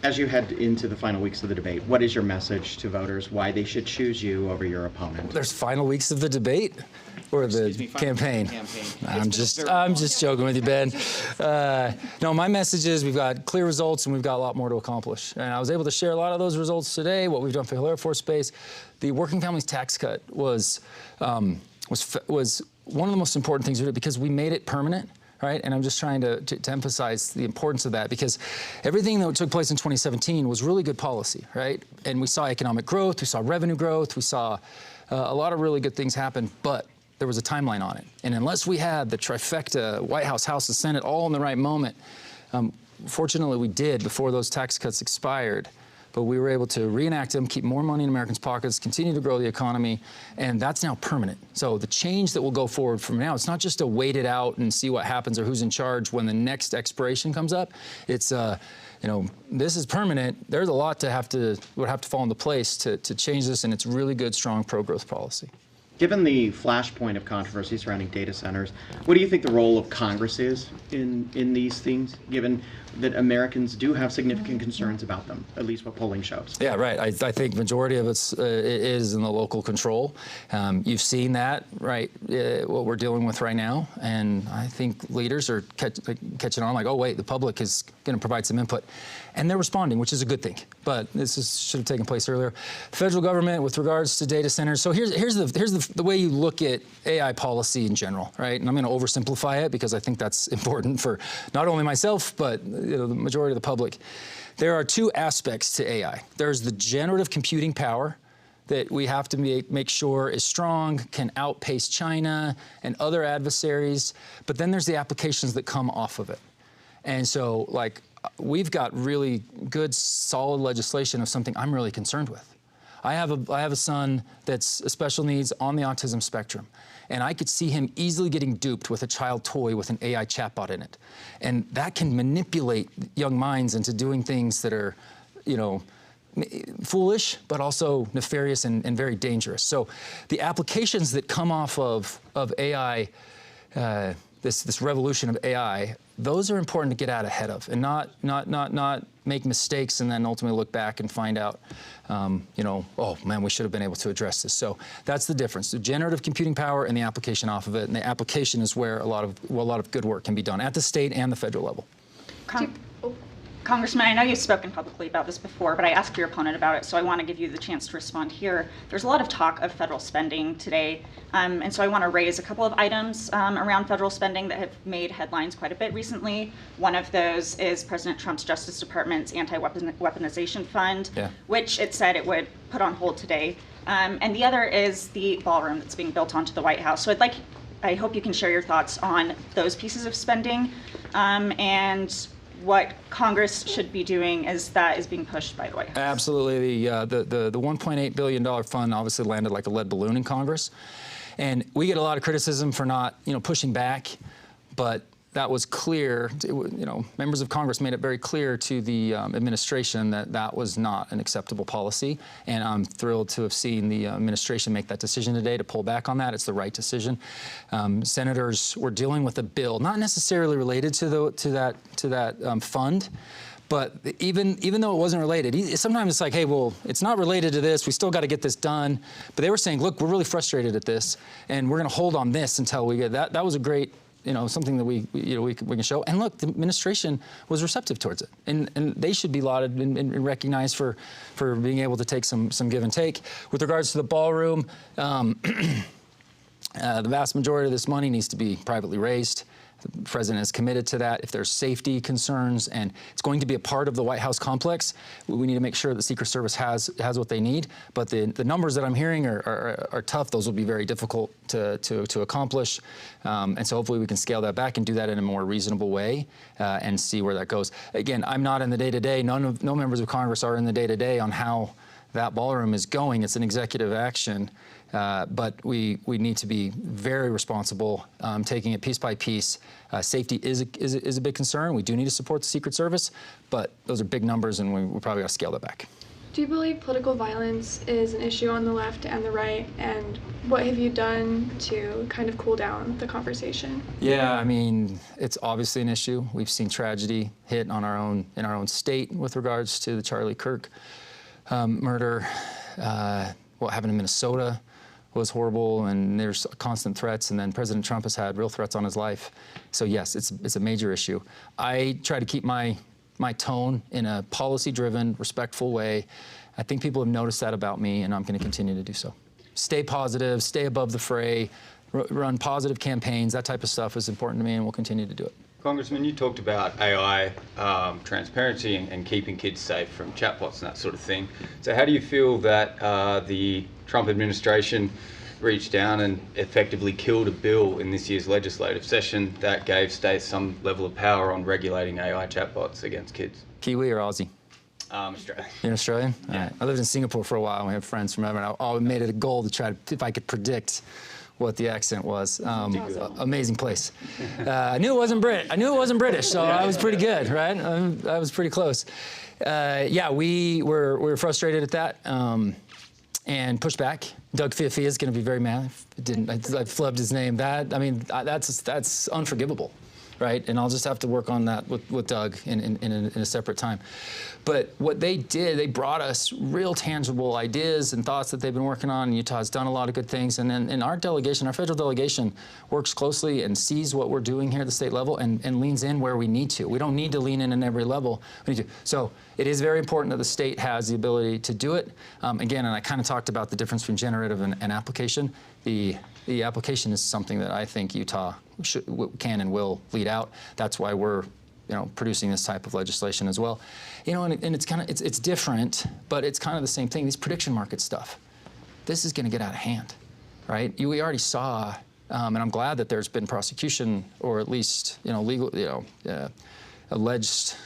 As you head into the final weeks of the debate, what is your message to voters why they should choose you over your opponent? There's final weeks of the debate or the campaign. I'm just joking with you, Ben. No, my message is we've got clear results and we've got a lot more to accomplish. And I was able to share a lot of those results today, what we've done for Hill Air Force Base. The working families tax cut was one of the most important things we did because we made it permanent. Right? And I'm just trying to emphasize the importance of that because everything that took place in 2017 was really good policy, right? And we saw economic growth, we saw revenue growth, we saw a lot of really good things happen, but there was a timeline on it. And unless we had the trifecta, White House, House, and Senate all in the right moment, fortunately we did before those tax cuts expired. But we were able to reenact them, keep more money in Americans' pockets, continue to grow the economy, and that's now permanent. So the change that will go forward from now, it's not just to wait it out and see what happens or who's in charge when the next expiration comes up. It's, this is permanent. There's a lot would have to fall into place to change this, and it's really good, strong pro-growth policy. Given the flashpoint of controversy surrounding data centers, what do you think the role of Congress is in these things, given that Americans do have significant concerns about them, at least what polling shows? Yeah, right. I think majority of it is in the local control. You've seen that, right, what we're dealing with right now, and I think leaders are catching on like, oh, wait, the public is going to provide some input. And they're responding, which is a good thing. But should have taken place earlier. The federal government, with regards to data centers, so here's the way you look at AI policy in general, right? And I'm going to oversimplify it because I think that's important for not only myself, but the majority of the public. There are two aspects to AI. There's the generative computing power that we have to make sure is strong, can outpace China and other adversaries, but then there's the applications that come off of it. And so, like, we've got really good, solid legislation of something I'm really concerned with. I have a son that's special needs on the autism spectrum, and I could see him easily getting duped with a child toy with an AI chatbot in it. And that can manipulate young minds into doing things that are, foolish, but also nefarious and very dangerous. So the applications that come off of AI, this revolution of AI, those are important to get out ahead of and not make mistakes and then ultimately look back and find out, oh man, we should have been able to address this. So that's the difference: the generative computing power and the application off of it. And the application is where a lot of good work can be done at the state and the federal level. Congressman, I know you've spoken publicly about this before, but I asked your opponent about it, so I want to give you the chance to respond here. There's a lot of talk of federal spending today, and so I want to raise a couple of items around federal spending that have made headlines quite a bit recently. One of those is President Trump's Justice Department's anti-weaponization fund, which it said it would put on hold today. And the other is the ballroom that's being built onto the White House. So I hope you can share your thoughts on those pieces of spending and what Congress should be doing as that is being pushed by the White House. Absolutely. The $1.8 billion fund obviously landed like a lead balloon in Congress. And we get a lot of criticism for not, pushing back, but that was clear. Members of Congress made it very clear to the administration that that was not an acceptable policy. And I'm thrilled to have seen the administration make that decision today to pull back on that. It's the right decision. Senators were dealing with a bill, not necessarily related to that fund. But even though it wasn't related, sometimes it's like, hey, well, it's not related to this. We still got to get this done. But they were saying, look, we're really frustrated at this, and we're going to hold on this until we get that. That was a great, something that we can show. And look, the administration was receptive towards it, and they should be lauded and recognized for being able to take some give and take. With regards to the ballroom, the vast majority of this money needs to be privately raised. The president is committed to that. If there's safety concerns and it's going to be a part of the White House complex, we need to make sure the Secret Service has what they need. But the numbers that I'm hearing are tough. Those will be very difficult to accomplish. And so hopefully we can scale that back and do that in a more reasonable way and see where that goes. Again, I'm not in the day-to-day. No members of Congress are in the day-to-day on how that ballroom is going. It's an executive action. But we need to be very responsible, taking it piece by piece. Safety is a big concern. We do need to support the Secret Service, but those are big numbers, and we probably got to scale that back. Do you believe political violence is an issue on the left and the right, and what have you done to kind of cool down the conversation? Yeah, I mean, it's obviously an issue. We've seen tragedy hit on in our own state with regards to the Charlie Kirk murder. What happened in Minnesota was horrible, and there's constant threats, and then President Trump has had real threats on his life. So yes, it's a major issue. I try to keep my tone in a policy-driven, respectful way. I think people have noticed that about me, and I'm going to continue to do so. Stay positive, stay above the fray, run positive campaigns. That type of stuff is important to me, and we'll continue to do it. Congressman, you talked about AI transparency and keeping kids safe from chatbots and that sort of thing. So how do you feel that the Trump administration reached down and effectively killed a bill in this year's legislative session that gave states some level of power on regulating AI chatbots against kids? Kiwi or Aussie? Australia. You're Australian? Yeah. All right. I lived in Singapore for a while, and we have friends from there, and I always made it a goal to try to, if I could predict what the accent was. Amazing place. I knew it wasn't British, so I was pretty good, right? I was pretty close. Yeah, we were frustrated at that and pushed back. Doug Fiafia is going to be very mad. I flubbed his name. That's unforgivable, right? And I'll just have to work on that with Doug in a separate time. But what they did, they brought us real tangible ideas and thoughts that they've been working on. And Utah's done a lot of good things. And then our delegation, our federal delegation, works closely and sees what we're doing here at the state level and leans in where we need to. We don't need to lean in every level. We need to. So it is very important that the state has the ability to do it. Again, and I kind of talked about the difference between generative and application. The application is something that I think Utah can and will lead out. That's why we're producing this type of legislation as well. And it's kind of, it's different, but it's kind of the same thing. These prediction market stuff, this is going to get out of hand, right? We already saw, and I'm glad that there's been prosecution, or at least, legal, the alleged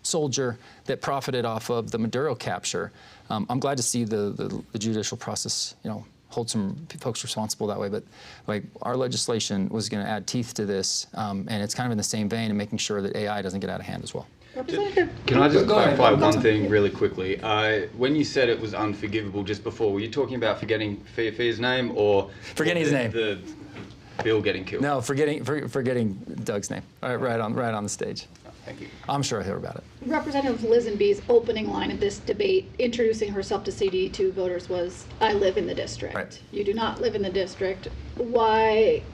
soldier that profited off of the Maduro capture. I'm glad to see the judicial process, hold some folks responsible that way, but like our legislation was going to add teeth to this, and it's kind of in the same vein and making sure that AI doesn't get out of hand as well. Can I just clarify one thing really quickly? When you said it was unforgivable just before, were you talking about forgetting Fiafia's name or forgetting his name? The bill getting killed? No, forgetting Doug's name. Right on the stage. Thank you. I'm sure I hear about it. Representative Lisenby's opening line of this debate, introducing herself to CD2 voters, was, "I live in the district." Right. You do not live in the district. Why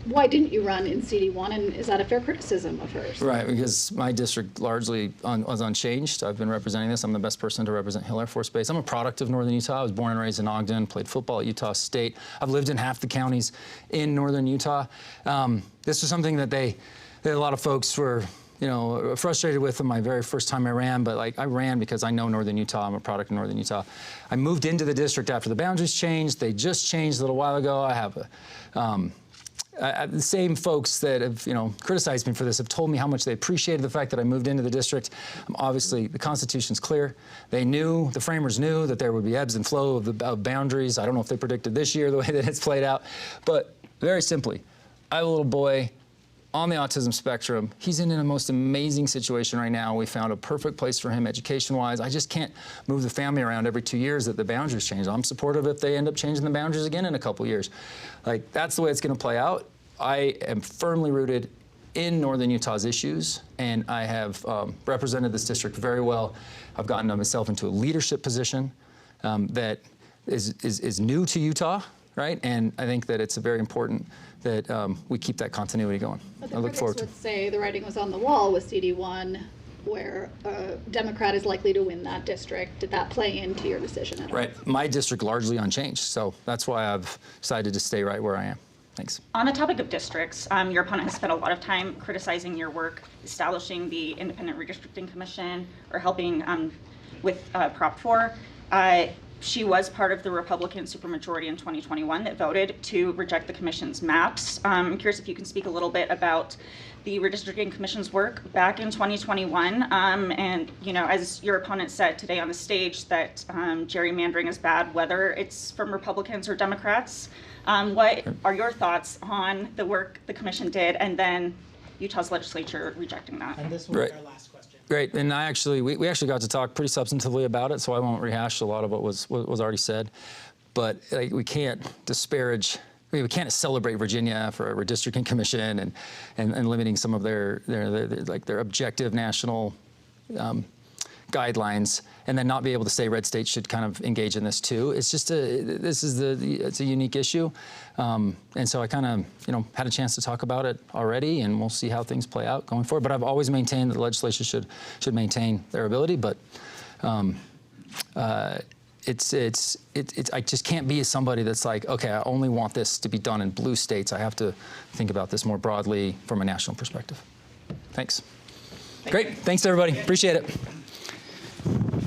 didn't you run in CD1, and is that a fair criticism of hers? Right, because my district largely was unchanged. I've been representing this. I'm the best person to represent Hill Air Force Base. I'm a product of Northern Utah. I was born and raised in Ogden, played football at Utah State. I've lived in half the counties in Northern Utah. This was something that a lot of folks were frustrated with in my very first time I ran, but I ran because I know Northern Utah. I'm a product of Northern Utah. I moved into the district after the boundaries changed. They just changed a little while ago. I have the same folks that have criticized me for this have told me how much they appreciated the fact that I moved into the district. Obviously, the Constitution's clear. The framers knew that there would be ebbs and flow of boundaries. I don't know if they predicted this year the way that it's played out, but very simply, I have a little boy on the autism spectrum. He's in the most amazing situation right now. We found a perfect place for him education-wise. I just can't move the family around every 2 years that the boundaries change. I'm supportive if they end up changing the boundaries again in a couple years. That's the way it's going to play out. I am firmly rooted in Northern Utah's issues, and I have represented this district very well. I've gotten myself into a leadership position that is new to Utah, right? And I think that it's very important that we keep that continuity going. But I look forward to it. Critics would say the writing was on the wall with CD1, where a Democrat is likely to win that district. Did that play into your decision at all? Right. My district largely unchanged, so that's why I've decided to stay right where I am. Thanks. On the topic of districts, your opponent has spent a lot of time criticizing your work establishing the Independent Redistricting Commission or helping with Prop 4. She was part of the Republican supermajority in 2021 that voted to reject the commission's maps. I'm curious if you can speak a little bit about the Redistricting Commission's work back in 2021. And, as your opponent said today on the stage, that gerrymandering is bad, whether it's from Republicans or Democrats. What are your thoughts on the work the commission did and then Utah's legislature rejecting that? And this will be our last question. Great, and we actually got to talk pretty substantively about it, so I won't rehash a lot of what was already said. But we can't disparage. We can't celebrate Virginia for a redistricting commission and limiting some of their objective national guidelines, and then not be able to say red states should kind of engage in this too. It's just it's a unique issue, and so I kind of had a chance to talk about it already, and we'll see how things play out going forward. But I've always maintained that the legislature should maintain their ability, but I just can't be somebody that's like, okay, I only want this to be done in blue states. I have to think about this more broadly from a national perspective. Thanks. Great. Thanks, everybody. Appreciate it.